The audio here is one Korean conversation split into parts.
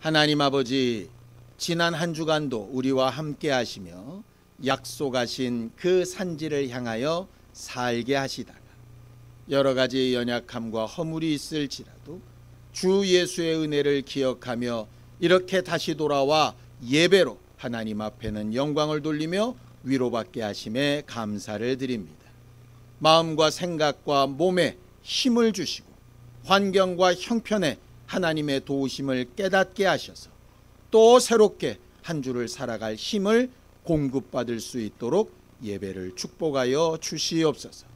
하나님 아버지, 지난 한 주간도 우리와 함께 하시며 약속하신 그 산지를 향하여 살게 하시다가 여러 가지 연약함과 허물이 있을지라도 주 예수의 은혜를 기억하며 이렇게 다시 돌아와 예배로 하나님 앞에는 영광을 돌리며 위로받게 하심에 감사를 드립니다. 마음과 생각과 몸에 힘을 주시고 환경과 형편에 하나님의 도우심을 깨닫게 하셔서 또 새롭게 한 주를 살아갈 힘을 공급받을 수 있도록 예배를 축복하여 주시옵소서.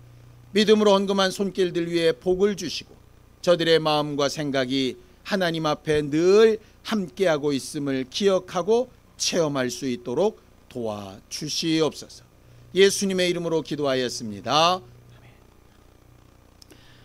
믿음으로 헌금한 손길들 위에 복을 주시고 저들의 마음과 생각이 하나님 앞에 늘 함께하고 있음을 기억하고 체험할 수 있도록 도와주시옵소서. 예수님의 이름으로 기도하였습니다.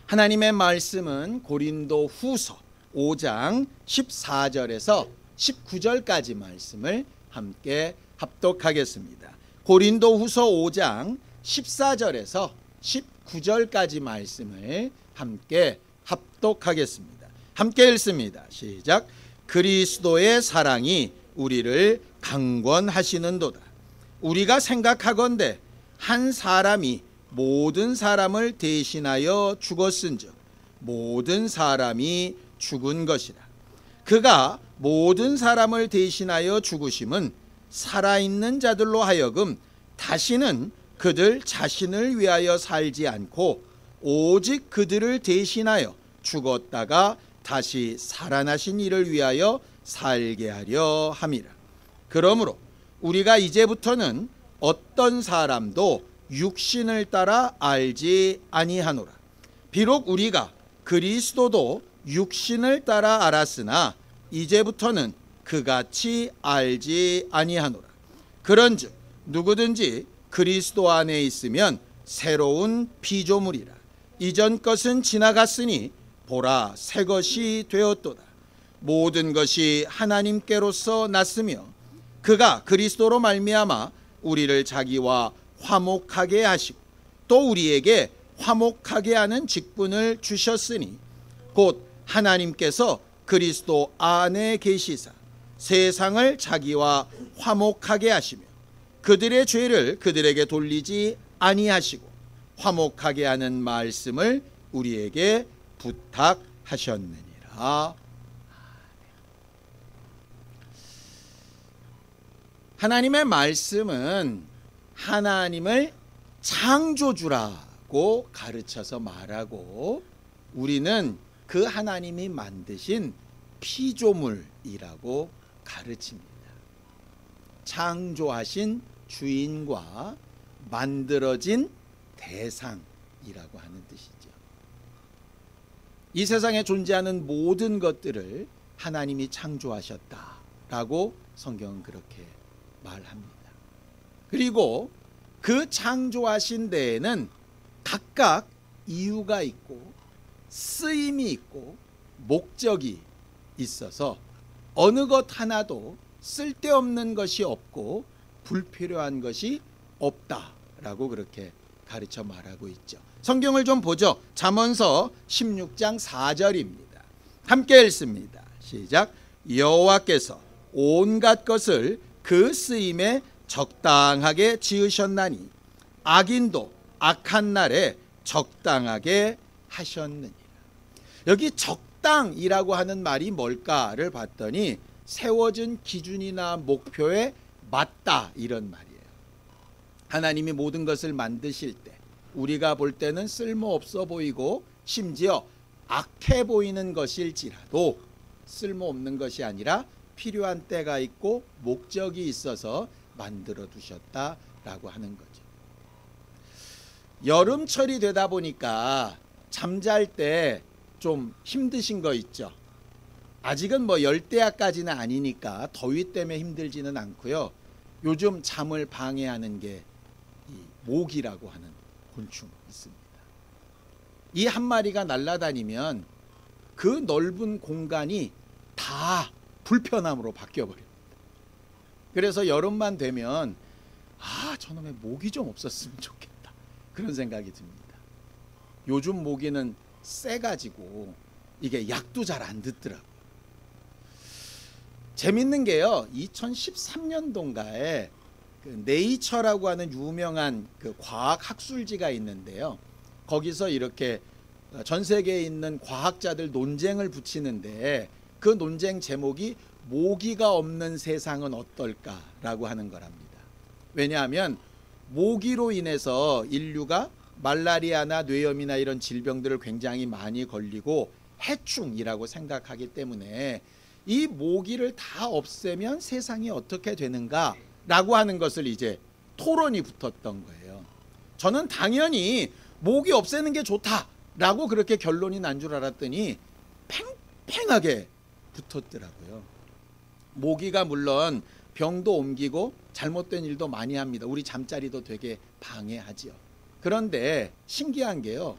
하나님의 말씀은 고린도 후서 5장 14절에서 19절까지 말씀을 함께 합독하겠습니다. 고린도 후서 5장 14절에서 19절까지 말씀을 함께 합독하겠습니다. 함께 읽습니다. 시작. 그리스도의 사랑이 우리를 강권하시는도다. 우리가 생각하건대 한 사람이 모든 사람을 대신하여 죽었은즉 모든 사람이 죽은 것이라. 그가 모든 사람을 대신하여 죽으심은 살아있는 자들로 하여금 다시는 그들 자신을 위하여 살지 않고 오직 그들을 대신하여 죽었다가 다시 살아나신 이를 위하여 살게 하려 함이라. 그러므로 우리가 이제부터는 어떤 사람도 육신을 따라 알지 아니하노라. 비록 우리가 그리스도도 육신을 따라 알았으나 이제부터는 그같이 알지 아니하노라. 그런즉 누구든지 그리스도 안에 있으면 새로운 피조물이라. 이전 것은 지나갔으니 보라 새 것이 되었도다. 모든 것이 하나님께로서 났으며 그가 그리스도로 말미암아 우리를 자기와 화목하게 하시고 또 우리에게 화목하게 하는 직분을 주셨으니 곧 하나님께서 그리스도 안에 계시사 세상을 자기와 화목하게 하시며 그들의 죄를 그들에게 돌리지 아니하시고 화목하게 하는 말씀을 우리에게 부탁하셨느니라. 하나님의 말씀은 하나님을 창조주라고 가르쳐서 말하고 우리는 그 하나님이 만드신 피조물이라고 가르칩니다. 창조하신 주인과 만들어진 대상이라고 하는 뜻이죠. 이 세상에 존재하는 모든 것들을 하나님이 창조하셨다라고 성경은 그렇게 말합니다. 그리고 그 창조하신 데에는 각각 이유가 있고 쓰임이 있고 목적이 있어서 어느 것 하나도 쓸데없는 것이 없고 불필요한 것이 없다라고 그렇게 가르쳐 말하고 있죠. 성경을 좀 보죠. 잠언서 16장 4절입니다. 함께 읽습니다. 시작. 여호와께서 온갖 것을 그 쓰임에 적당하게 지으셨나니 악인도 악한 날에 적당하게 하셨느니라. 여기 적당이라고 하는 말이 뭘까를 봤더니 세워진 기준이나 목표에 맞다 이런 말이에요. 하나님이 모든 것을 만드실 때 우리가 볼 때는 쓸모없어 보이고 심지어 악해 보이는 것일지라도 쓸모없는 것이 아니라 필요한 때가 있고 목적이 있어서 만들어 두셨다라고 하는 거죠. 여름철이 되다 보니까 잠잘 때 좀 힘드신 거 있죠. 아직은 뭐 열대야까지는 아니니까 더위 때문에 힘들지는 않고요. 요즘 잠을 방해하는 게 이 모기라고 하는 곤충이 있습니다. 이 한 마리가 날아다니면 그 넓은 공간이 다 불편함으로 바뀌어버립니다. 그래서 여름만 되면 저놈의 모기 좀 없었으면 좋겠다 그런 생각이 듭니다. 요즘 모기는 세가지고 이게 약도 잘 안 듣더라고요. 재밌는 게요. 2013년도인가에 그 네이처라고 하는 유명한 그 과학 학술지가 있는데요. 거기서 이렇게 전 세계에 있는 과학자들 논쟁을 붙이는데 그 논쟁 제목이 모기가 없는 세상은 어떨까라고 하는 거랍니다. 왜냐하면 모기로 인해서 인류가 말라리아나 뇌염이나 이런 질병들을 굉장히 많이 걸리고 해충이라고 생각하기 때문에 이 모기를 다 없애면 세상이 어떻게 되는가라고 하는 것을 이제 토론이 붙었던 거예요. 저는 당연히 모기 없애는 게 좋다라고 그렇게 결론이 난 줄 알았더니 팽팽하게 붙었더라고요. 모기가 물론 병도 옮기고 잘못된 일도 많이 합니다. 우리 잠자리도 되게 방해하지요. 그런데 신기한 게요.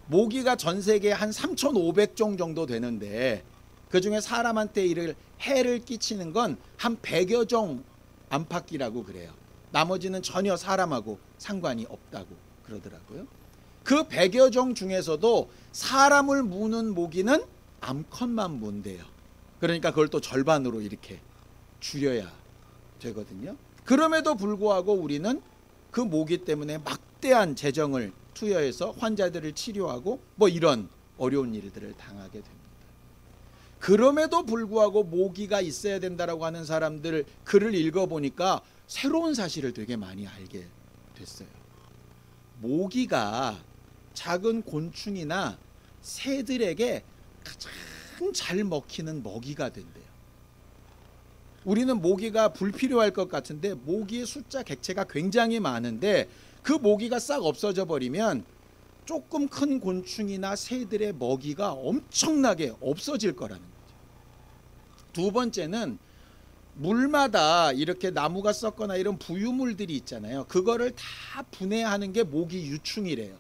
모기가 전 세계에 한 3,500종 정도 되는데 그중에 사람한테 해를 끼치는 건 한 100여 종 안팎이라고 그래요. 나머지는 전혀 사람하고 상관이 없다고 그러더라고요. 그 100여 종 중에서도 사람을 무는 모기는 암컷만 문대요. 그러니까 그걸 또 절반으로 이렇게 줄여야 되거든요. 그럼에도 불구하고 우리는 그 모기 때문에 막대한 재정을 투여해서 환자들을 치료하고 뭐 이런 어려운 일들을 당하게 됩니다. 그럼에도 불구하고 모기가 있어야 된다라고 하는 사람들 글을 읽어보니까 새로운 사실을 되게 많이 알게 됐어요. 모기가 작은 곤충이나 새들에게 가장 잘 먹히는 먹이가 된대요. 우리는 모기가 불필요할 것 같은데 모기의 숫자 객체가 굉장히 많은데 그 모기가 싹 없어져 버리면 조금 큰 곤충이나 새들의 먹이가 엄청나게 없어질 거라는 거죠. 두 번째는 물마다 이렇게 나무가 썩거나 이런 부유물들이 있잖아요. 그거를 다 분해하는 게 모기 유충이래요.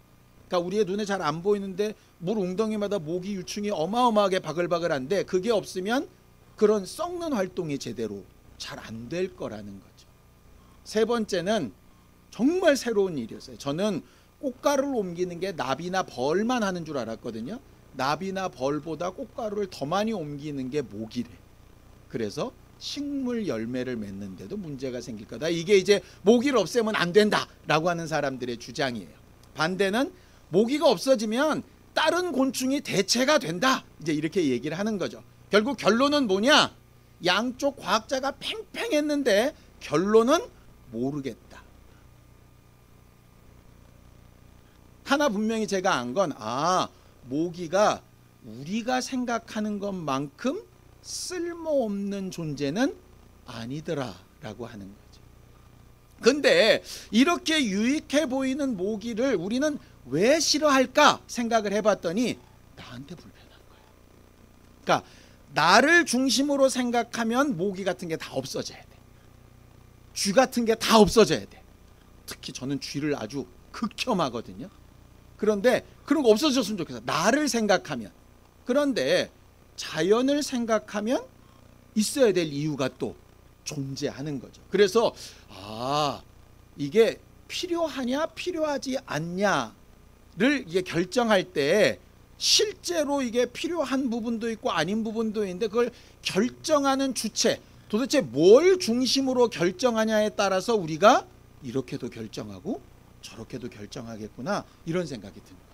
그러니까 우리의 눈에 잘 안 보이는데 물 웅덩이마다 모기 유충이 어마어마하게 바글바글한데 그게 없으면 그런 썩는 활동이 제대로 잘 안 될 거라는 거죠. 세 번째는 정말 새로운 일이었어요. 저는 꽃가루를 옮기는 게 나비나 벌만 하는 줄 알았거든요. 나비나 벌보다 꽃가루를 더 많이 옮기는 게 모기래. 그래서 식물 열매를 맺는데도 문제가 생길 거다. 이게 이제 모기를 없애면 안 된다라고 하는 사람들의 주장이에요. 반대는 모기가 없어지면 다른 곤충이 대체가 된다. 이제 이렇게 얘기를 하는 거죠. 결국 결론은 뭐냐? 양쪽 과학자가 팽팽했는데 결론은 모르겠다. 하나 분명히 제가 안 건 모기가 우리가 생각하는 것만큼 쓸모없는 존재는 아니더라라고 하는 거죠. 근데 이렇게 유익해 보이는 모기를 우리는 왜 싫어할까 생각을 해봤더니 나한테 불편한 거예요. 그러니까 나를 중심으로 생각하면 모기 같은 게 다 없어져야 돼. 쥐 같은 게 다 없어져야 돼. 특히 저는 쥐를 아주 극혐하거든요. 그런데 그런 거 없어졌으면 좋겠어. 나를 생각하면. 그런데 자연을 생각하면 있어야 될 이유가 또 존재하는 거죠. 그래서 이게 필요하냐 필요하지 않냐를 이게 결정할 때 실제로 이게 필요한 부분도 있고 아닌 부분도 있는데 그걸 결정하는 주체, 도대체 뭘 중심으로 결정하냐에 따라서 우리가 이렇게도 결정하고 저렇게도 결정하겠구나 이런 생각이 드는 거예요.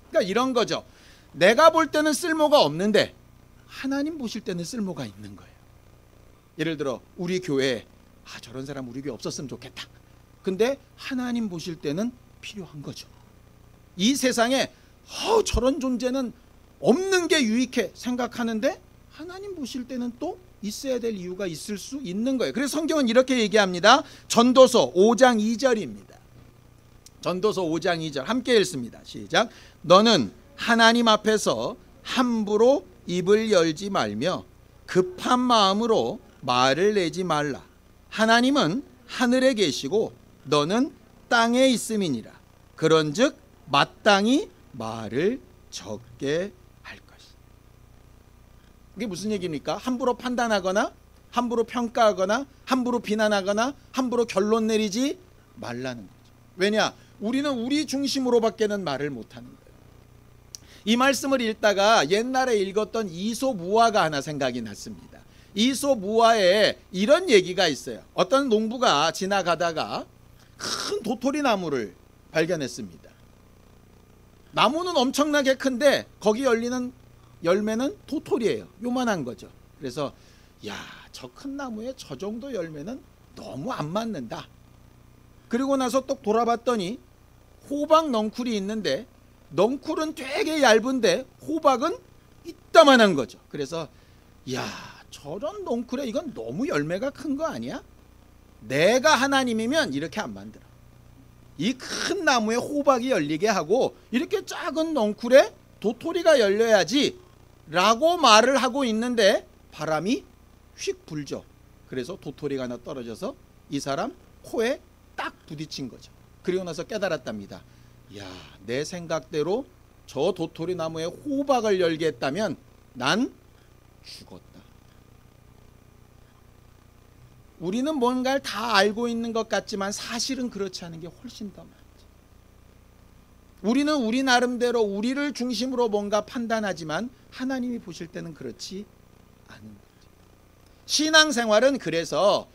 그러니까 이런 거죠. 내가 볼 때는 쓸모가 없는데 하나님 보실 때는 쓸모가 있는 거예요. 예를 들어 우리 교회에 저런 사람 우리 교회 없었으면 좋겠다. 근데 하나님 보실 때는 필요한 거죠. 이 세상에 저런 존재는 없는 게 유익해 생각하는데 하나님 보실 때는 또 있어야 될 이유가 있을 수 있는 거예요. 그래서 성경은 이렇게 얘기합니다. 전도서 5장 2절입니다. 전도서 5장 2절 함께 읽습니다. 시작. 너는 하나님 앞에서 함부로 입을 열지 말며 급한 마음으로 말을 내지 말라. 하나님은 하늘에 계시고 너는 땅에 있음이니라. 그런즉 마땅히 말을 적게 할 것이다. 이게 무슨 얘기입니까? 함부로 판단하거나 함부로 평가하거나 함부로 비난하거나 함부로 결론 내리지 말라는 거죠. 왜냐? 우리는 우리 중심으로밖에는 말을 못하는 거예요. 이 말씀을 읽다가 옛날에 읽었던 이솝 우화가 하나 생각이 났습니다. 이솝우화에 이런 얘기가 있어요. 어떤 농부가 지나가다가 큰 도토리 나무를 발견했습니다. 나무는 엄청나게 큰데 거기 열리는 열매는 도토리예요. 요만한 거죠. 그래서 야, 저 큰 나무에 저 정도 열매는 너무 안 맞는다. 그리고 나서 또 돌아봤더니 호박 넝쿨이 있는데 넝쿨은 되게 얇은데 호박은 이따만한 거죠. 그래서 야, 저런 넝쿨에 이건 너무 열매가 큰 거 아니야? 내가 하나님이면 이렇게 안 만들어. 이 큰 나무에 호박이 열리게 하고 이렇게 작은 넝쿨에 도토리가 열려야지 라고 말을 하고 있는데 바람이 휙 불죠. 그래서 도토리가 하나 떨어져서 이 사람 코에 딱 부딪힌 거죠. 그리고 나서 깨달았답니다. 야, 내 생각대로 저 도토리 나무에 호박을 열게 했다면 난 죽었다. 우리는 뭔가를 다 알고 있는 것 같지만 사실은 그렇지 않은 게 훨씬 더 많죠. 우리는 우리 나름대로 우리를 중심으로 뭔가 판단하지만 하나님이 보실 때는 그렇지 않은 거죠. 신앙생활은 그래서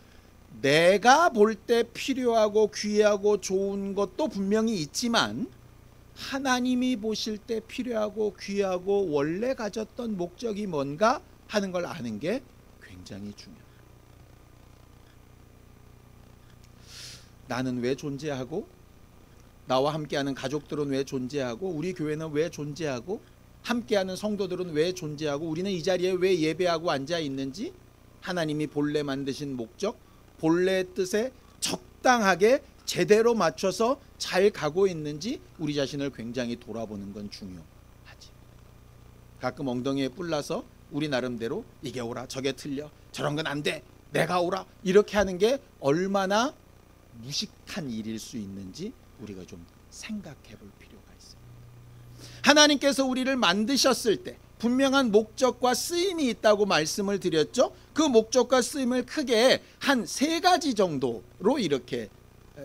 내가 볼 때 필요하고 귀하고 좋은 것도 분명히 있지만 하나님이 보실 때 필요하고 귀하고 원래 가졌던 목적이 뭔가 하는 걸 아는 게 굉장히 중요해요. 나는 왜 존재하고, 나와 함께하는 가족들은 왜 존재하고, 우리 교회는 왜 존재하고, 함께하는 성도들은 왜 존재하고, 우리는 이 자리에 왜 예배하고 앉아 있는지, 하나님이 본래 만드신 목적, 본래의 뜻에 적당하게 제대로 맞춰서 잘 가고 있는지 우리 자신을 굉장히 돌아보는 건 중요하지. 가끔 엉덩이에 뿔나서 우리 나름대로 이게 옳아 저게 틀려 저런 건 안 돼 내가 옳아 이렇게 하는 게 얼마나 무식한 일일 수 있는지 우리가 좀 생각해 볼 필요가 있어요. 하나님께서 우리를 만드셨을 때 분명한 목적과 쓰임이 있다고 말씀을 드렸죠. 그 목적과 쓰임을 크게 한 3가지 정도로 이렇게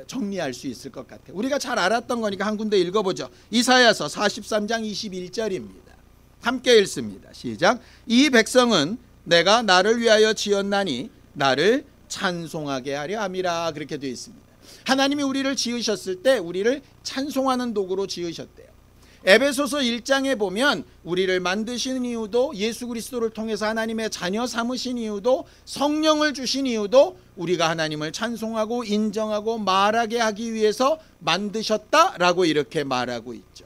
정리할 수 있을 것 같아요. 우리가 잘 알았던 거니까 한 군데 읽어보죠. 이사야서 43장 21절입니다. 함께 읽습니다. 시작. 이 백성은 내가 나를 위하여 지었나니 나를 찬송하게 하려 함이라. 그렇게 되어 있습니다. 하나님이 우리를 지으셨을 때 우리를 찬송하는 도구로 지으셨대요. 에베소서 1장에 보면 우리를 만드신 이유도, 예수 그리스도를 통해서 하나님의 자녀 삼으신 이유도, 성령을 주신 이유도 우리가 하나님을 찬송하고 인정하고 말하게 하기 위해서 만드셨다라고 이렇게 말하고 있죠.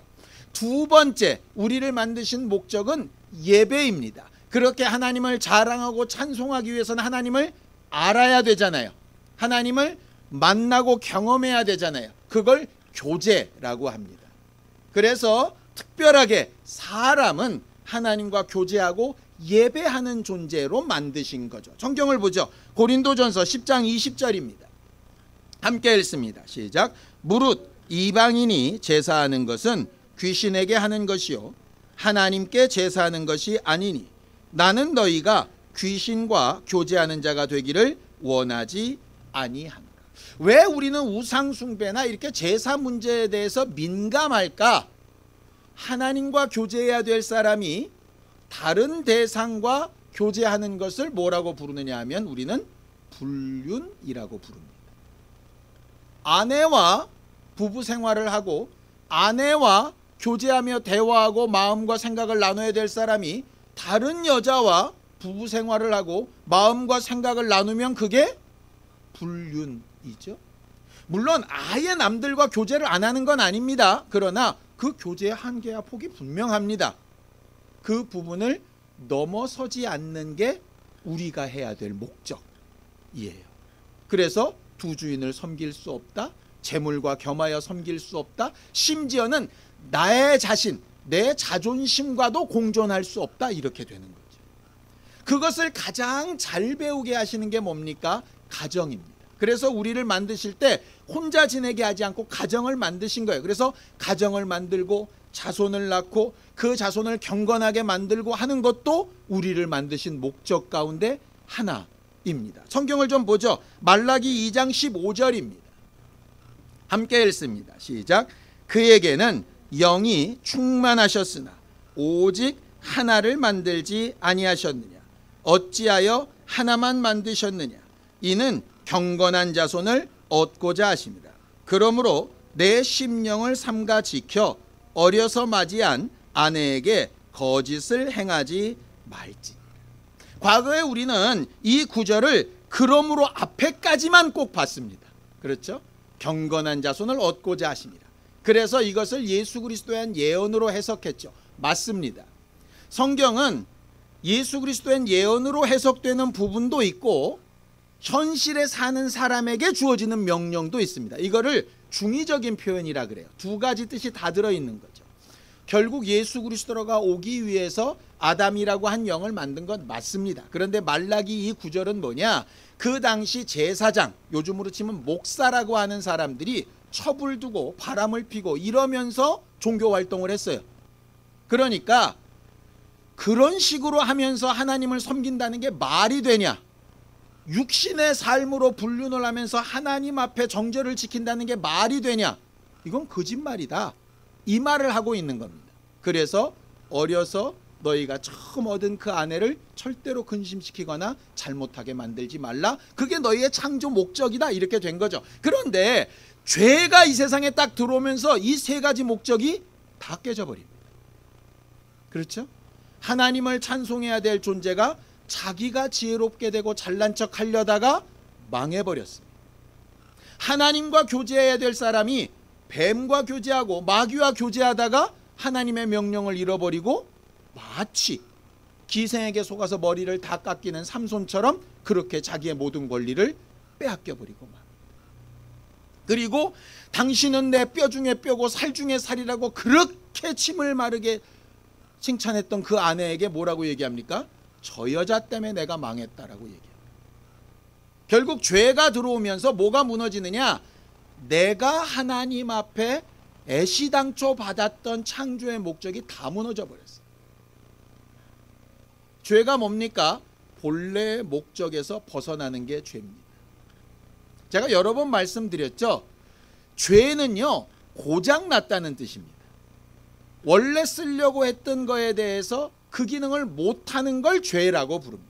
2번째, 우리를 만드신 목적은 예배입니다. 그렇게 하나님을 자랑하고 찬송하기 위해서는 하나님을 알아야 되잖아요. 하나님을 만나고 경험해야 되잖아요. 그걸 교제라고 합니다. 그래서 특별하게 사람은 하나님과 교제하고 예배하는 존재로 만드신 거죠. 성경을 보죠. 고린도전서 10장 20절입니다. 함께 읽습니다. 시작. 무릇 이방인이 제사하는 것은 귀신에게 하는 것이요 하나님께 제사하는 것이 아니니 나는 너희가 귀신과 교제하는 자가 되기를 원하지 아니하노라. 왜 우리는 우상 숭배나 이렇게 제사 문제에 대해서 민감할까? 하나님과 교제해야 될 사람이 다른 대상과 교제하는 것을 뭐라고 부르느냐 하면 우리는 불륜이라고 부릅니다. 아내와 부부 생활을 하고 아내와 교제하며 대화하고 마음과 생각을 나눠야 될 사람이 다른 여자와 부부 생활을 하고 마음과 생각을 나누면 그게 불륜이죠. 물론 아예 남들과 교제를 안 하는 건 아닙니다. 그러나 그 교제의 한계와 폭이 분명합니다. 그 부분을 넘어서지 않는 게 우리가 해야 될 목적이에요. 그래서 두 주인을 섬길 수 없다. 재물과 겸하여 섬길 수 없다. 심지어는 나의 자신, 내 자존심과도 공존할 수 없다. 이렇게 되는 거죠. 그것을 가장 잘 배우게 하시는 게 뭡니까? 가정입니다. 그래서 우리를 만드실 때 혼자 지내게 하지 않고 가정을 만드신 거예요. 그래서 가정을 만들고 자손을 낳고 그 자손을 경건하게 만들고 하는 것도 우리를 만드신 목적 가운데 하나입니다. 성경을 좀 보죠. 말라기 2장 15절입니다. 함께 읽습니다. 시작. 그에게는 영이 충만하셨으나 오직 하나를 만들지 아니하셨느냐. 어찌하여 하나만 만드셨느냐? 이는 경건한 자손을 얻고자 하심이라. 그러므로 내 심령을 삼가 지켜 어려서 맞이한 아내에게 거짓을 행하지 말지. 과거에 우리는 이 구절을 그러므로 앞에까지만 꼭 봤습니다. 그렇죠? 경건한 자손을 얻고자 하심이라. 그래서 이것을 예수 그리스도의 한 예언으로 해석했죠. 맞습니다. 성경은 예수 그리스도의 예언으로 해석되는 부분도 있고 현실에 사는 사람에게 주어지는 명령도 있습니다. 이거를 중의적인 표현이라 그래요. 두 가지 뜻이 다 들어있는 거죠. 결국 예수 그리스도가 오기 위해서 아담이라고 한 영을 만든 건 맞습니다. 그런데 말라기 이 구절은 뭐냐? 그 당시 제사장, 요즘으로 치면 목사라고 하는 사람들이 첩을 두고 바람을 피고 이러면서 종교 활동을 했어요. 그러니까 그런 식으로 하면서 하나님을 섬긴다는 게 말이 되냐? 육신의 삶으로 불륜을 하면서 하나님 앞에 정절을 지킨다는 게 말이 되냐? 이건 거짓말이다. 이 말을 하고 있는 겁니다. 그래서 어려서 너희가 처음 얻은 그 아내를 절대로 근심시키거나 잘못하게 만들지 말라. 그게 너희의 창조 목적이다. 이렇게 된 거죠. 그런데 죄가 이 세상에 딱 들어오면서 이 세 가지 목적이 다 깨져버립니다. 그렇죠? 하나님을 찬송해야 될 존재가 자기가 지혜롭게 되고 잘난 척 하려다가 망해버렸습니다. 하나님과 교제해야 될 사람이 뱀과 교제하고 마귀와 교제하다가 하나님의 명령을 잃어버리고 마치 기생에게 속아서 머리를 다 깎이는 삼손처럼 그렇게 자기의 모든 권리를 빼앗겨버리고 말. 그리고 당신은 내 뼈 중에 뼈고 살 중에 살이라고 그렇게 침을 마르게 칭찬했던 그 아내에게 뭐라고 얘기합니까? 저 여자 때문에 내가 망했다라고 얘기해요. 결국 죄가 들어오면서 뭐가 무너지느냐? 내가 하나님 앞에 애시당초 받았던 창조의 목적이 다 무너져 버렸어요. 죄가 뭡니까? 본래의 목적에서 벗어나는 게 죄입니다. 제가 여러 번 말씀드렸죠. 죄는요, 고장났다는 뜻입니다. 원래 쓰려고 했던 거에 대해서 그 기능을 못하는 걸 죄라고 부릅니다.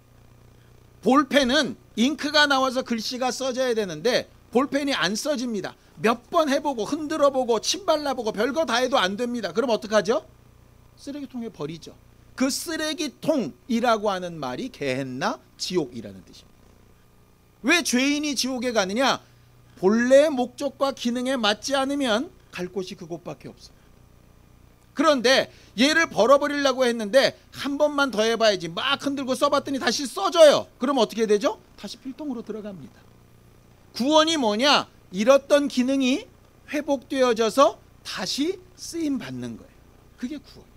볼펜은 잉크가 나와서 글씨가 써져야 되는데 볼펜이 안 써집니다. 몇 번 해보고 흔들어보고 침 발라보고 별거 다 해도 안 됩니다. 그럼 어떡하죠? 쓰레기통에 버리죠. 그 쓰레기통이라고 하는 말이 게헨나, 지옥이라는 뜻입니다. 왜 죄인이 지옥에 가느냐? 본래의 목적과 기능에 맞지 않으면 갈 곳이 그곳밖에 없어요. 그런데 얘를 벌어버리려고 했는데 한 번만 더 해봐야지 막 흔들고 써봤더니 다시 써져요. 그럼 어떻게 되죠? 다시 필통으로 들어갑니다. 구원이 뭐냐? 잃었던 기능이 회복되어져서 다시 쓰임받는 거예요. 그게 구원.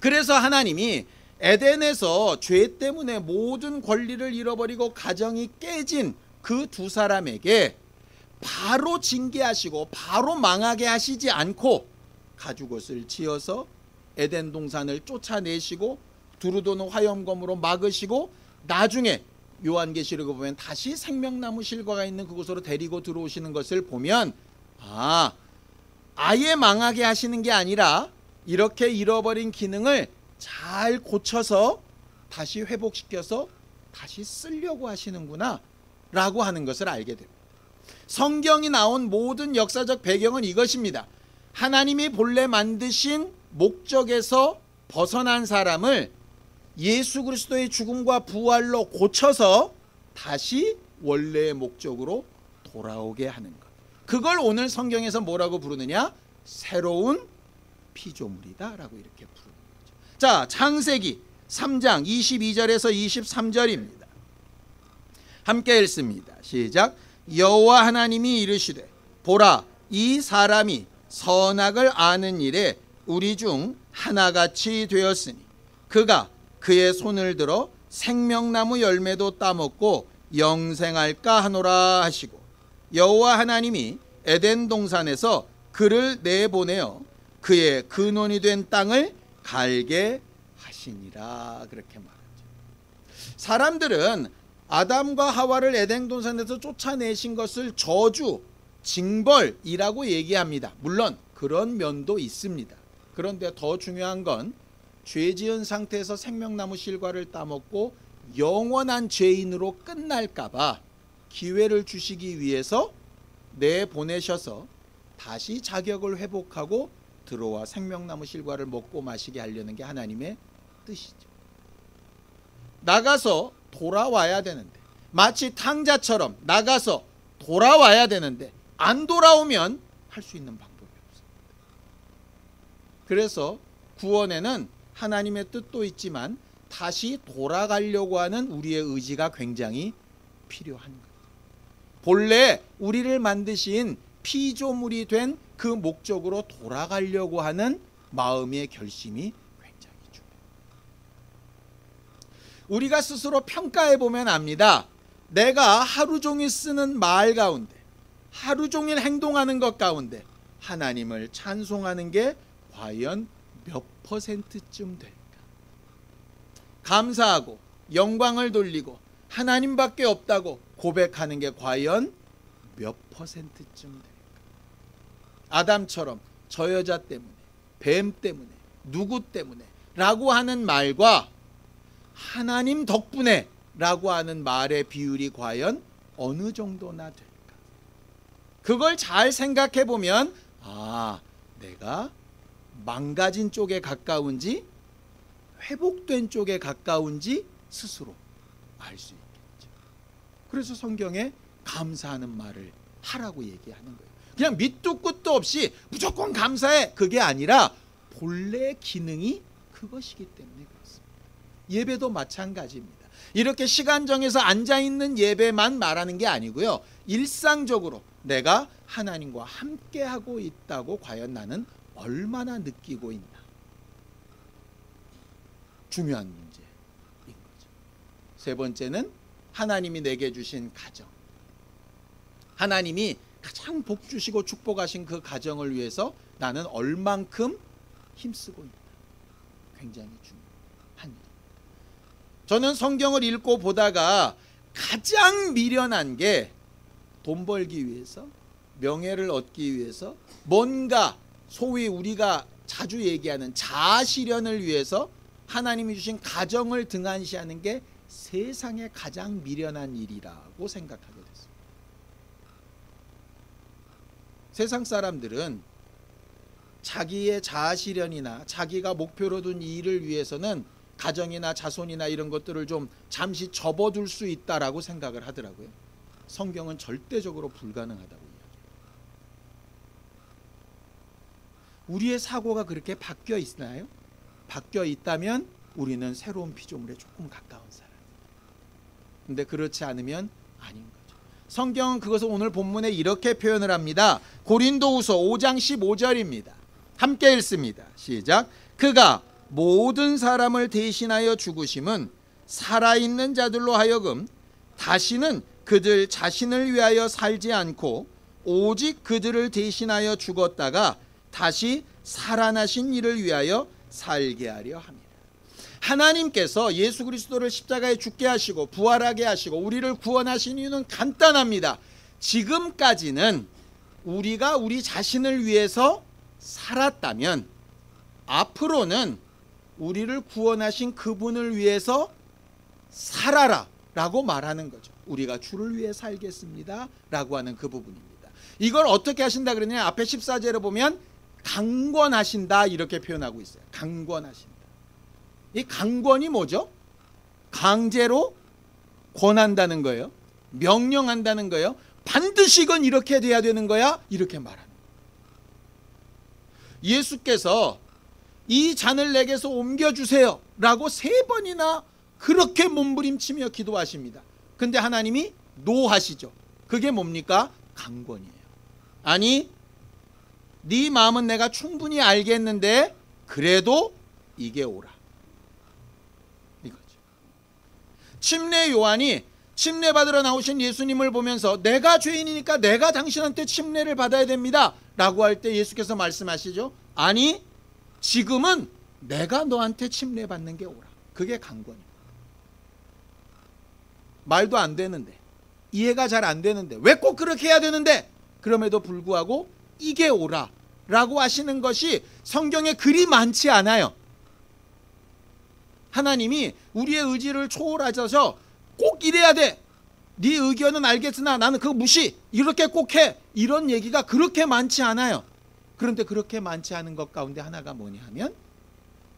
그래서 하나님이 에덴에서 죄 때문에 모든 권리를 잃어버리고 가정이 깨진 그 두 사람에게 바로 징계하시고 바로 망하게 하시지 않고 가죽옷을 지어서 에덴 동산을 쫓아내시고 두루도는 화염검으로 막으시고 나중에 요한계시록에 보면 다시 생명나무 실과가 있는 그곳으로 데리고 들어오시는 것을 보면 아예 망하게 하시는 게 아니라 이렇게 잃어버린 기능을 잘 고쳐서 다시 회복시켜서 다시 쓰려고 하시는구나 라고 하는 것을 알게 됩니다. 성경이 나온 모든 역사적 배경은 이것입니다. 하나님이 본래 만드신 목적에서 벗어난 사람을 예수 그리스도의 죽음과 부활로 고쳐서 다시 원래의 목적으로 돌아오게 하는 것. 그걸 오늘 성경에서 뭐라고 부르느냐? 새로운 피조물이다 라고 이렇게 부르는 거죠. 자, 창세기 3장 22절에서 23절입니다. 함께 읽습니다. 시작. 여호와 하나님이 이르시되 보라, 이 사람이 선악을 아는 일에 우리 중 하나같이 되었으니 그가 그의 손을 들어 생명나무 열매도 따먹고 영생할까 하노라 하시고 여호와 하나님이 에덴 동산에서 그를 내보내어 그의 근원이 된 땅을 갈게 하시니라. 그렇게 말하죠. 사람들은 아담과 하와를 에덴 동산에서 쫓아내신 것을 저주, 징벌이라고 얘기합니다. 물론 그런 면도 있습니다. 그런데 더 중요한 건 죄 지은 상태에서 생명나무 실과를 따먹고 영원한 죄인으로 끝날까봐 기회를 주시기 위해서 내보내셔서 다시 자격을 회복하고 들어와 생명나무 실과를 먹고 마시게 하려는 게 하나님의 뜻이죠. 나가서 돌아와야 되는데, 마치 탕자처럼 나가서 돌아와야 되는데 안 돌아오면 할 수 있는 방법이 없습니다. 그래서 구원에는 하나님의 뜻도 있지만 다시 돌아가려고 하는 우리의 의지가 굉장히 필요한 거예요. 본래 우리를 만드신 피조물이 된 그 목적으로 돌아가려고 하는 마음의 결심이 굉장히 중요해요. 우리가 스스로 평가해 보면 압니다. 내가 하루 종일 쓰는 말 가운데, 하루 종일 행동하는 것 가운데 하나님을 찬송하는 게 과연 몇 %쯤 될까? 감사하고 영광을 돌리고 하나님밖에 없다고 고백하는 게 과연 몇 %쯤 될까? 아담처럼 저 여자 때문에, 뱀 때문에, 누구 때문에 라고 하는 말과 하나님 덕분에 라고 하는 말의 비율이 과연 어느 정도나 될까? 그걸 잘 생각해 보면 내가 망가진 쪽에 가까운지 회복된 쪽에 가까운지 스스로 알 수 있겠죠. 그래서 성경에 감사하는 말을 하라고 얘기하는 거예요. 그냥 밑도 끝도 없이 무조건 감사해, 그게 아니라 본래 기능이 그것이기 때문에 그렇습니다. 예배도 마찬가지입니다. 이렇게 시간 정해서 앉아있는 예배만 말하는 게 아니고요, 일상적으로 내가 하나님과 함께하고 있다고 과연 나는 얼마나 느끼고 있나, 중요한 문제인 거죠. 세 번째는 하나님이 내게 주신 가정, 하나님이 가장 복 주시고 축복하신 그 가정을 위해서 나는 얼만큼 힘쓰고 있다. 굉장히 중요한 일. 저는 성경을 읽고 보다가 가장 미련한 게 돈 벌기 위해서, 명예를 얻기 위해서, 뭔가 소위 우리가 자주 얘기하는 자아실현을 위해서 하나님이 주신 가정을 등한시하는 게 세상에 가장 미련한 일이라고 생각하게 됐습니다. 세상 사람들은 자기의 자아실현이나 자기가 목표로 둔 일을 위해서는 가정이나 자손이나 이런 것들을 좀 잠시 접어둘 수 있다라고 생각을 하더라고요. 성경은 절대적으로 불가능하다고 이야기해요. 우리의 사고가 그렇게 바뀌어 있나요? 바뀌어 있다면 우리는 새로운 피조물에 조금 가까운 사람입니다. 근데 그렇지 않으면 아닌 거죠. 성경은 그것을 오늘 본문에 이렇게 표현을 합니다. 고린도후서 5장 15절입니다. 함께 읽습니다. 시작. 그가 모든 사람을 대신하여 죽으심은 살아있는 자들로 하여금 다시는 그들 자신을 위하여 살지 않고 오직 그들을 대신하여 죽었다가 다시 살아나신 이를 위하여 살게 하려 합니다. 하나님께서 예수 그리스도를 십자가에 죽게 하시고 부활하게 하시고 우리를 구원하신 이유는 간단합니다. 지금까지는 우리가 우리 자신을 위해서 살았다면 앞으로는 우리를 구원하신 그분을 위해서 살아라 라고 말하는 거죠. 우리가 주를 위해 살겠습니다 라고 하는 그 부분입니다. 이걸 어떻게 하신다 그러냐, 앞에 14절에 보면 강권하신다 이렇게 표현하고 있어요. 강권하신다. 이 강권이 뭐죠? 강제로 권한다는 거예요. 명령한다는 거예요. 반드시 이건 이렇게 돼야 되는 거야 이렇게 말하는 거예요. 예수께서 이 잔을 내게서 옮겨주세요 라고 3번이나 그렇게 몸부림치며 기도하십니다. 근데 하나님이 노하시죠. 그게 뭡니까? 강권이에요. 아니, 네 마음은 내가 충분히 알겠는데 그래도 이게 오라, 이거죠. 침례 요한이 침례 받으러 나오신 예수님을 보면서 내가 죄인이니까 내가 당신한테 침례를 받아야 됩니다 라고 할 때 예수께서 말씀하시죠. 아니, 지금은 내가 너한테 침례 받는 게 오라. 그게 강권이에요. 말도 안 되는데, 이해가 잘 안 되는데, 왜 꼭 그렇게 해야 되는데, 그럼에도 불구하고 이게 오라 라고 하시는 것이 성경에 그리 많지 않아요. 하나님이 우리의 의지를 초월하셔서 꼭 이래야 돼. 네 의견은 알겠으나 나는 그거 무시. 이렇게 꼭 해. 이런 얘기가 그렇게 많지 않아요. 그런데 그렇게 많지 않은 것 가운데 하나가 뭐냐 하면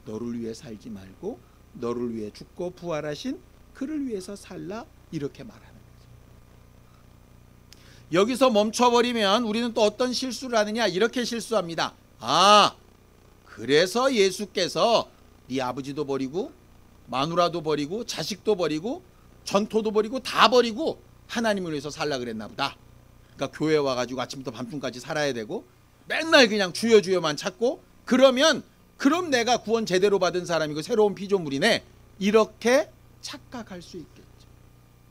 너를 위해 살지 말고 너를 위해 죽고 부활하신 그를 위해서 살라 이렇게 말하는 거죠. 여기서 멈춰버리면 우리는 또 어떤 실수를 하느냐 이렇게 실수합니다. 아, 그래서 예수께서 네 아버지도 버리고 마누라도 버리고 자식도 버리고 전토도 버리고 다 버리고 하나님을 위해서 살라 그랬나 보다. 그러니까 교회 와가지고 아침부터 밤중까지 살아야 되고 맨날 그냥 주여 주여만 찾고 그럼 내가 구원 제대로 받은 사람이고 새로운 피조물이네 이렇게 착각할 수 있겠죠.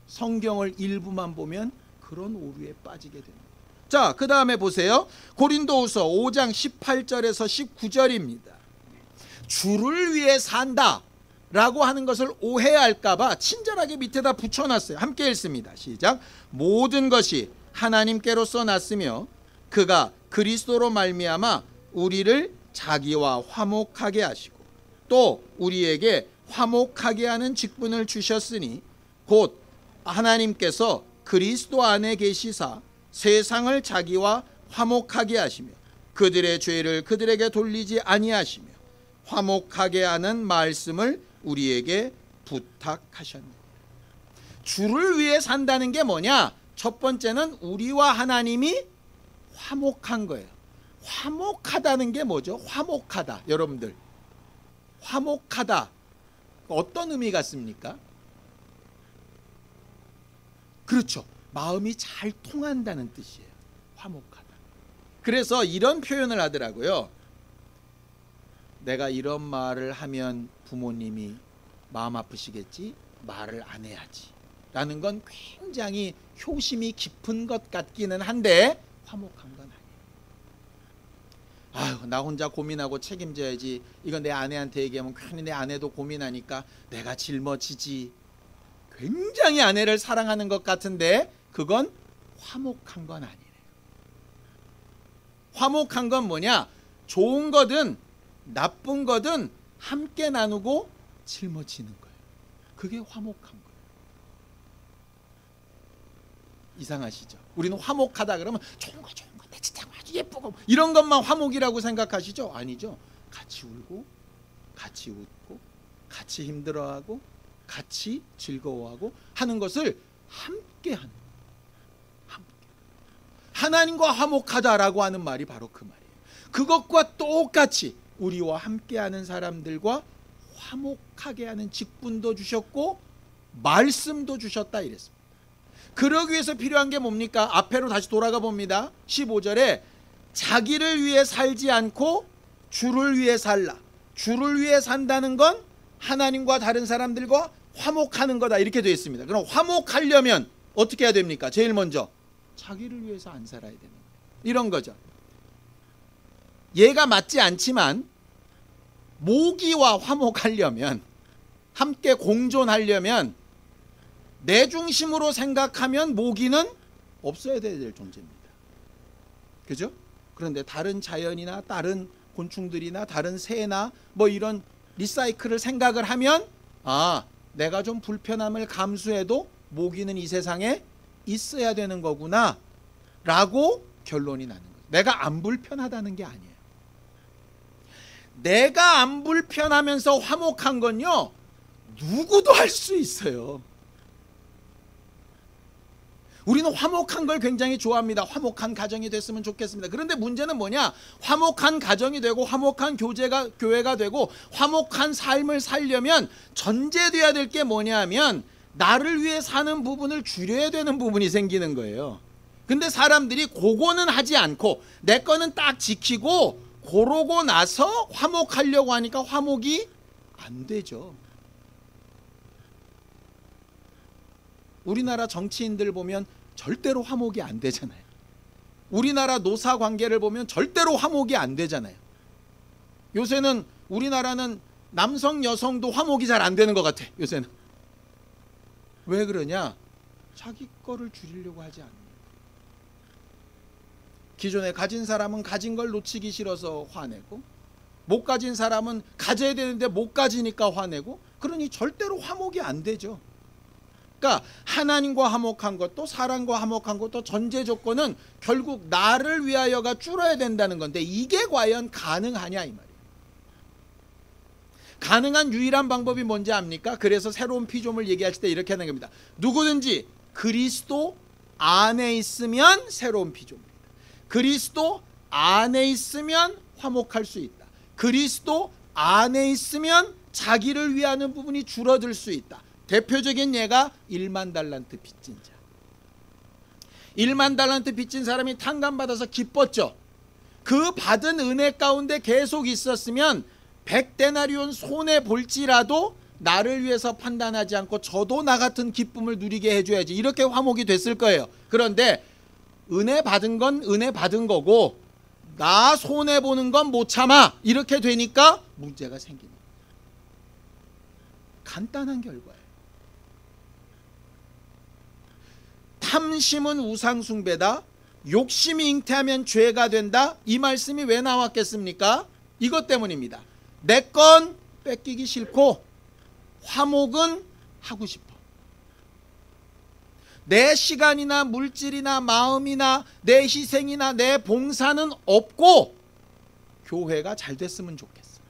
성경을 일부만 보면 그런 오류에 빠지게 됩니다. 자, 그 다음에 보세요. 고린도후서 5장 18절에서 19절입니다. 주를 위해 산다 라고 하는 것을 오해할까봐 친절하게 밑에다 붙여놨어요. 함께 읽습니다. 시작. 모든 것이 하나님께로서 났으며 그가 그리스도로 말미암아 우리를 자기와 화목하게 하시고 또 우리에게 화목하게 하는 직분을 주셨으니 곧 하나님께서 그리스도 안에 계시사 세상을 자기와 화목하게 하시며 그들의 죄를 그들에게 돌리지 아니하시며 화목하게 하는 말씀을 우리에게 부탁하셨느니라. 주를 위해 산다는 게 뭐냐? 첫 번째는 우리와 하나님이 화목한 거예요. 화목하다는 게 뭐죠? 화목하다. 여러분들 화목하다 어떤 의미 같습니까? 그렇죠. 마음이 잘 통한다는 뜻이에요. 화목하다. 그래서 이런 표현을 하더라고요. 내가 이런 말을 하면 부모님이 마음 아프시겠지? 말을 안 해야지 라는 건 굉장히 효심이 깊은 것 같기는 한데 화목한 건 아니에요. 아유, 나 혼자 고민하고 책임져야지. 이건 내 아내한테 얘기하면 괜히 내 아내도 고민하니까 내가 짊어지지. 굉장히 아내를 사랑하는 것 같은데 그건 화목한 건 아니에요. 화목한 건 뭐냐? 좋은 거든 나쁜 거든 함께 나누고 짊어지는 거예요. 그게 화목한 거예요. 이상하시죠? 우리는 화목하다 그러면 좋은 거 내 진짜 아주 예쁘고 이런 것만 화목이라고 생각하시죠? 아니죠. 같이 울고 같이 웃고 같이 힘들어하고 같이 즐거워하고 하는 것을 함께 하는 거예요. 함께. 하나님과 화목하다라고 하는 말이 바로 그 말이에요. 그것과 똑같이 우리와 함께하는 사람들과 화목하게 하는 직분도 주셨고 말씀도 주셨다 이랬습니다. 그러기 위해서 필요한 게 뭡니까? 앞으로 다시 돌아가 봅니다. 15절에 자기를 위해 살지 않고 주를 위해 살라. 주를 위해 산다는 건 하나님과 다른 사람들과 화목하는 거다 이렇게 되어 있습니다. 그럼 화목하려면 어떻게 해야 됩니까? 제일 먼저 자기를 위해서 안 살아야 되는 거예요. 이런 거죠. 얘가 맞지 않지만 모기와 화목하려면 함께 공존하려면 내 중심으로 생각하면 모기는 없어야 될 존재입니다. 그죠? 그런데 다른 자연이나 다른 곤충들이나 다른 새나 뭐 이런 리사이클을 생각을 하면 아, 내가 좀 불편함을 감수해도 모기는 이 세상에 있어야 되는 거구나 라고 결론이 나는 거예요. 내가 안 불편하다는 게 아니에요. 내가 안 불편하면서 화목한 건요 누구도 할 수 있어요. 우리는 화목한 걸 굉장히 좋아합니다. 화목한 가정이 됐으면 좋겠습니다. 그런데 문제는 뭐냐? 화목한 가정이 되고 화목한 교회가 되고 화목한 삶을 살려면 전제돼야 될 게 뭐냐 하면 나를 위해 사는 부분을 줄여야 되는 부분이 생기는 거예요. 근데 사람들이 그거는 하지 않고 내 거는 딱 지키고 그러고 나서 화목하려고 하니까 화목이 안 되죠. 우리나라 정치인들 보면 절대로 화목이 안 되잖아요. 우리나라 노사 관계를 보면 절대로 화목이 안 되잖아요. 요새는 우리나라는 남성 여성도 화목이 잘 안 되는 것 같아. 요새는 왜 그러냐? 자기 거를 줄이려고 하지 않는. 기존에 가진 사람은 가진 걸 놓치기 싫어서 화내고 못 가진 사람은 가져야 되는데 못 가지니까 화내고 그러니 절대로 화목이 안 되죠. 그러니까 하나님과 화목한 것도 사람과 화목한 것도 전제 조건은 결국 나를 위하여가 줄어야 된다는 건데, 이게 과연 가능하냐 이 말이에요. 가능한 유일한 방법이 뭔지 압니까? 그래서 새로운 피조물 얘기하실 때 이렇게 하는 겁니다. 누구든지 그리스도 안에 있으면 새로운 피조물이다. 그리스도 안에 있으면 화목할 수 있다. 그리스도 안에 있으면 자기를 위하는 부분이 줄어들 수 있다. 대표적인 예가 1만 달란트 빚진 자. 1만 달란트 빚진 사람이 탕감받아서 기뻤죠. 그 받은 은혜 가운데 계속 있었으면 100데나리온 손해 볼지라도 나를 위해서 판단하지 않고 저도 나 같은 기쁨을 누리게 해줘야지, 이렇게 화목이 됐을 거예요. 그런데 은혜 받은 건 은혜 받은 거고 나 손해 보는 건 못 참아, 이렇게 되니까 문제가 생깁니다. 간단한 결과예요. 탐심은 우상숭배다, 욕심이 잉태하면 죄가 된다, 이 말씀이 왜 나왔겠습니까? 이것 때문입니다. 내 건 뺏기기 싫고 화목은 하고 싶어. 내 시간이나 물질이나 마음이나 내 희생이나 내 봉사는 없고 교회가 잘 됐으면 좋겠어.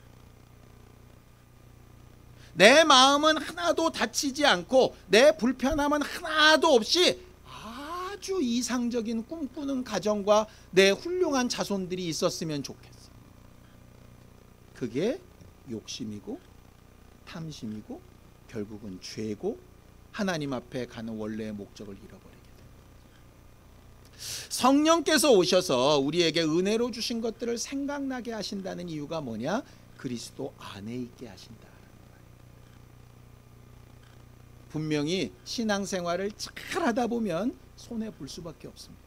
내 마음은 하나도 다치지 않고 내 불편함은 하나도 없이 아주 이상적인 꿈꾸는 가정과 내 훌륭한 자손들이 있었으면 좋겠어. 그게 욕심이고 탐심이고 결국은 죄고 하나님 앞에 가는 원래의 목적을 잃어버리게 됩니다. 성령께서 오셔서 우리에게 은혜로 주신 것들을 생각나게 하신다는 이유가 뭐냐? 그리스도 안에 있게 하신다. 분명히 신앙생활을 잘 하다 보면 손해볼 수밖에 없습니다.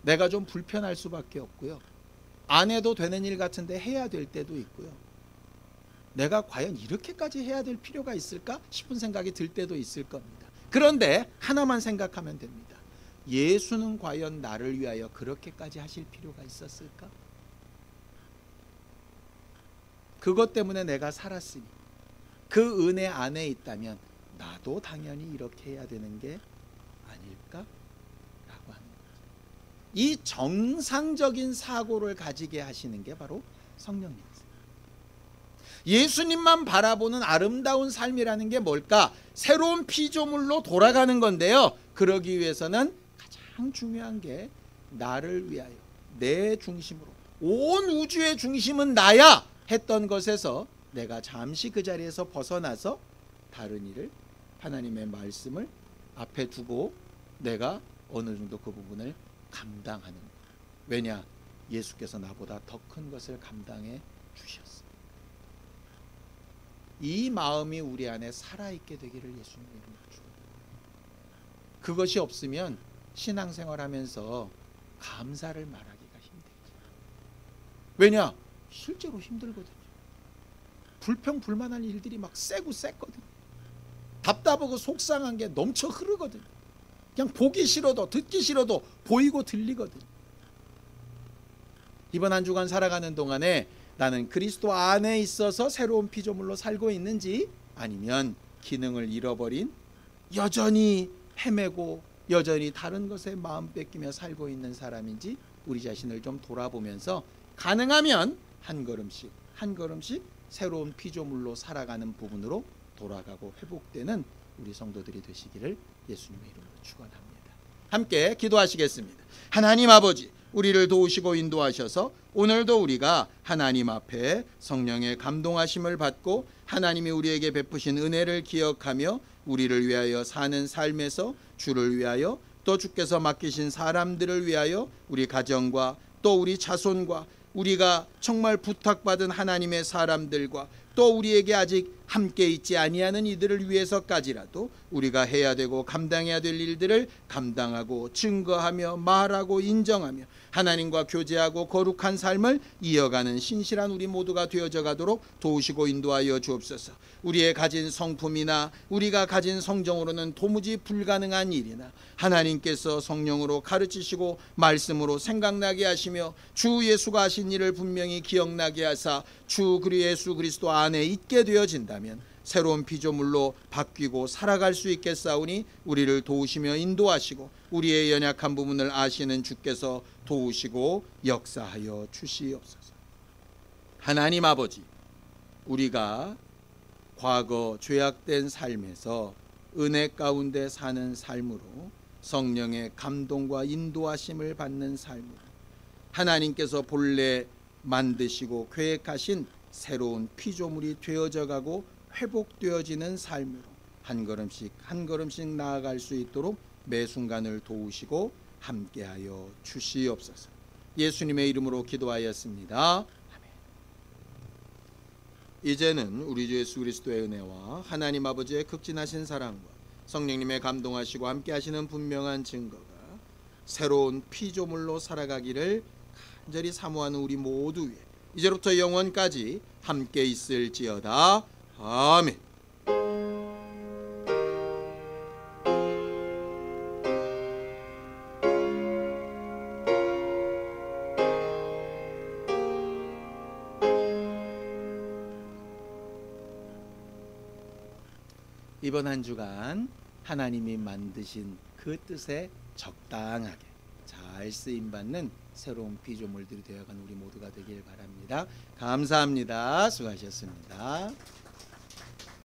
내가 좀 불편할 수밖에 없고요. 안 해도 되는 일 같은데 해야 될 때도 있고요. 내가 과연 이렇게까지 해야 될 필요가 있을까 싶은 생각이 들 때도 있을 겁니다. 그런데 하나만 생각하면 됩니다. 예수는 과연 나를 위하여 그렇게까지 하실 필요가 있었을까? 그것 때문에 내가 살았으니 그 은혜 안에 있다면 나도 당연히 이렇게 해야 되는 게 아닐까? 라고 하는 거죠. 이 정상적인 사고를 가지게 하시는 게 바로 성령님이세요. 예수님만 바라보는 아름다운 삶이라는 게 뭘까? 새로운 피조물로 돌아가는 건데요. 그러기 위해서는 가장 중요한 게 나를 위하여 내 중심으로, 온 우주의 중심은 나야 했던 것에서 내가 잠시 그 자리에서 벗어나서 다른 일을, 하나님의 말씀을 앞에 두고 내가 어느 정도 그 부분을 감당하는 거예요. 왜냐? 예수께서 나보다 더 큰 것을 감당해 주셨어요. 이 마음이 우리 안에 살아있게 되기를 예수님 이름으로 축원합니다. 그것이 없으면 신앙생활하면서 감사를 말하기가 힘들죠. 왜냐? 실제로 힘들거든요. 불평불만한 일들이 막 세고 셌거든요. 답답하고 속상한 게 넘쳐 흐르거든요. 그냥 보기 싫어도 듣기 싫어도 보이고 들리거든요. 이번 한 주간 살아가는 동안에 나는 그리스도 안에 있어서 새로운 피조물로 살고 있는지, 아니면 기능을 잃어버린 여전히 헤매고 여전히 다른 것에 마음 뺏기며 살고 있는 사람인지 우리 자신을 좀 돌아보면서 가능하면 한 걸음씩 한 걸음씩 새로운 피조물로 살아가는 부분으로 돌아가고 회복되는 우리 성도들이 되시기를 예수님의 이름으로 축원합니다. 함께 기도하시겠습니다. 하나님 아버지, 우리를 도우시고 인도하셔서 오늘도 우리가 하나님 앞에 성령의 감동하심을 받고 하나님이 우리에게 베푸신 은혜를 기억하며 우리를 위하여 사는 삶에서 주를 위하여, 또 주께서 맡기신 사람들을 위하여, 우리 가정과 또 우리 자손과 우리가 정말 부탁받은 하나님의 사람들과 또 우리에게 아직 함께 있지 아니하는 이들을 위해서까지라도 우리가 해야 되고 감당해야 될 일들을 감당하고 증거하며 말하고 인정하며 하나님과 교제하고 거룩한 삶을 이어가는 신실한 우리 모두가 되어져 가도록 도우시고 인도하여 주옵소서. 우리의 가진 성품이나 우리가 가진 성정으로는 도무지 불가능한 일이나 하나님께서 성령으로 가르치시고 말씀으로 생각나게 하시며 주 예수가 하신 일을 분명히 기억나게 하사 주 예수 그리스도 안에 있게 되어진다면 새로운 피조물로 바뀌고 살아갈 수 있겠사오니 우리를 도우시며 인도하시고 우리의 연약한 부분을 아시는 주께서 도우시고 역사하여 주시옵소서. 하나님 아버지, 우리가 과거 죄악된 삶에서 은혜 가운데 사는 삶으로 성령의 감동과 인도하심을 받는 삶으로 하나님께서 본래 만드시고 계획하신 새로운 피조물이 되어져 가고 회복되어지는 삶으로 한 걸음씩 한 걸음씩 나아갈 수 있도록 매 순간을 도우시고 함께하여 주시옵소서. 예수님의 이름으로 기도하였습니다. 아멘. 이제는 우리 주 예수 그리스도의 은혜와 하나님 아버지의 극진하신 사랑과 성령님의 감동하시고 함께하시는 분명한 증거가 새로운 피조물로 살아가기를 간절히 사모하는 우리 모두 위에 이제부터 영원까지 함께 있을지어다. 아멘. 이번 한 주간 하나님이 만드신 그 뜻에 적당하게 잘 쓰임받는 새로운 피조물들이 되어가는 우리 모두가 되길 바랍니다. 감사합니다. 수고하셨습니다.